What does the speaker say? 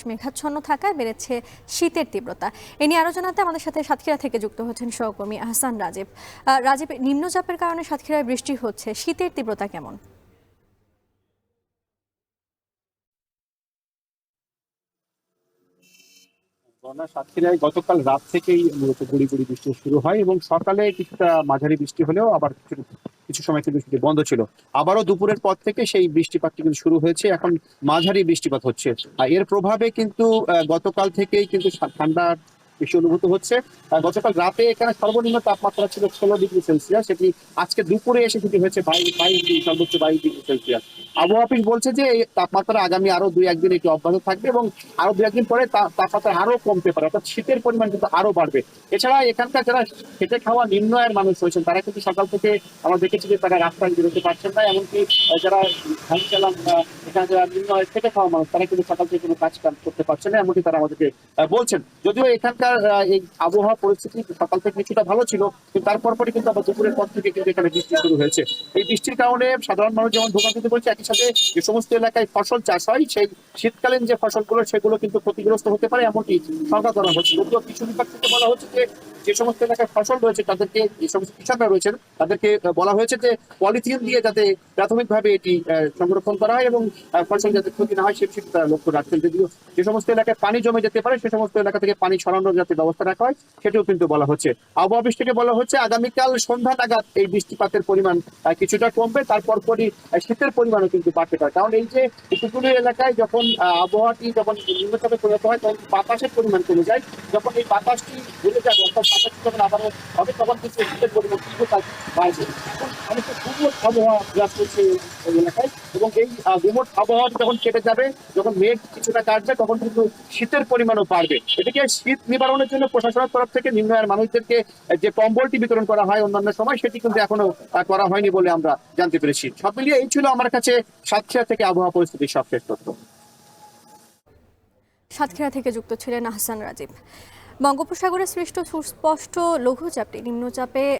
মেঘাচ্ছন্ন থাকায় বেড়েছে শীতের তীব্রতা। এ নিয়ে আরো জানাতে আমাদের সাথে সাতক্ষীরা থেকে যুক্ত হচ্ছেন সহকর্মী আহসান রাজীব। রাজীব, নিম্নচাপের কারণে সাতক্ষীরায় বৃষ্টি হচ্ছে, শীতের তীব্রতা কেমন? সাতক্ষীরায় গতকাল রাত থেকেই মূলত গুড়ি গুড়ি বৃষ্টি শুরু হয় এবং সকালে কিছুটা মাঝারি বৃষ্টি হলেও আবার কিছু কিছু সময় কিন্তু সেটি বন্ধ ছিল। আবারও দুপুরের পর থেকে সেই বৃষ্টিপাতটি কিন্তু শুরু হয়েছে, এখন মাঝারি বৃষ্টিপাত হচ্ছে। আর এর প্রভাবে কিন্তু গতকাল থেকেই কিন্তু ঠান্ডা বেশি অনুভূত হচ্ছে। গতকাল রাতে এখানে সর্বনিম্ন তাপমাত্রা ছিল 16 ডিগ্রি সেলসিয়াস, সেটি আজকে দুপুরে এসে সেটি হয়েছে 22 ডিগ্রি, সর্বোচ্চ 22 ডিগ্রি সেলসিয়াস। আবহাওয়া অফিস বলছে যে এই তাপমাত্রা আগামী আরো 2-1 দিন একটু অব্যাহত থাকবে এবং আরো 2-1 দিন পরে তাপমাত্রা আরো কমতে পারে, অর্থাৎ শীতের পরিমাণ কিন্তু আরো বাড়বে। এছাড়া এখানকার যারা খেটে খাওয়া নিম্ন আয়ের মানুষ রয়েছেন তারা কিন্তু সকাল থেকে আমরা দেখেছি যে তারা রাস্তায় বেরোতে পারছেন না, এমনকি যারা ধান চালান এখানে যারা নিম্ন আয়ের খেটে খাওয়া মানুষ তারা কিন্তু সকাল থেকে কোনো কাজ করতে পারছে না, এমনকি তারা আমাদেরকে বলছেন। যদিও এখানকার এই আবহাওয়া পরিস্থিতি সকাল থেকে কিছুটা ভালো ছিল, কিন্তু তারপর পরে কিন্তু আবার দুপুরের পর থেকে কিন্তু এখানে বৃষ্টি শুরু হয়েছে। এই বৃষ্টির কারণে সাধারণ মানুষ যেমন ভোগান্তিতে বলছে, একই সাথে যে সমস্ত এলাকায় ফসল চাষ হয় সেই শীতকালীন যে ফসলগুলো সেগুলো কিন্তু ক্ষতিগ্রস্ত হতে পারে, এমনটি শঙ্কা করা হচ্ছে। যদিও কিছু বিভাগ থেকে বলা হচ্ছে যে যে সমস্ত এলাকায় ফসল রয়েছে তাদেরকে, যে সমস্ত কৃষকরা রয়েছেন তাদেরকে বলা হয়েছে যে পলিথিন দিয়ে যাতে প্রাথমিকভাবে এটি সংরক্ষণ করা হয় এবং ফসল যাতে ক্ষতি না হয় সেটি তারা লক্ষ্য রাখছেন। যদিও যে সমস্ত এলাকায় পানি জমে যেতে পারে সে সমস্ত এলাকা থেকে পানি ছড়ানোর যাতে ব্যবস্থা রাখা হয় সেটিও কিন্তু বলা হচ্ছে। আবহাওয়া অফিস থেকে বলা হচ্ছে আগামীকাল সন্ধ্যা নাগাদ এই বৃষ্টিপাতের পরিমাণ কিছুটা কমবে, তারপর পরই শীতের পরিমাণও কিন্তু বাড়তে পারে। কারণ এই যে উপকূলীয় এলাকায় যখন আবহাওয়াটি যখন নিম্নচাপে পরিণত হয় তখন বাতাসের পরিমাণ কমে যায়। যখন এই বাতাসটি ভুলে যাবে, অর্থাৎ বাতাস যখন আবারও হবে তখন কিন্তু শীতের পরিমাণ কিন্তু বাড়বে। এখন অনেকটা গুমোট আবহাওয়া বিরাজ করছে এই এলাকায় এবং এই গুমোট আবহাওয়া যখন কেটে যাবে, যখন মেঘ কিছুটা কাটবে তখন কিন্তু শীতের পরিমাণও বাড়বে। এদিকে শীত নিবারণের জন্য প্রশাসনের তরফ থেকে নিম্ন আয়ের মানুষদেরকে যে কম্বলটি বিতরণ করা হয় অন্যান্য সময় সেটি কিন্তু এখনো করা হয়নি বলে আমরা জানতে পেরেছি। সব মিলিয়ে এই ছিল আমার কাছে সাতক্ষীরা থেকে আবহাওয়া পরিস্থিতির সবশেষ তথ্য। সাতক্ষীরা থেকে যুক্ত ছিলেন আহসান রাজীব। বঙ্গোপসাগরে সৃষ্ট সুস্পষ্ট লঘুচাপটি নিম্নচাপে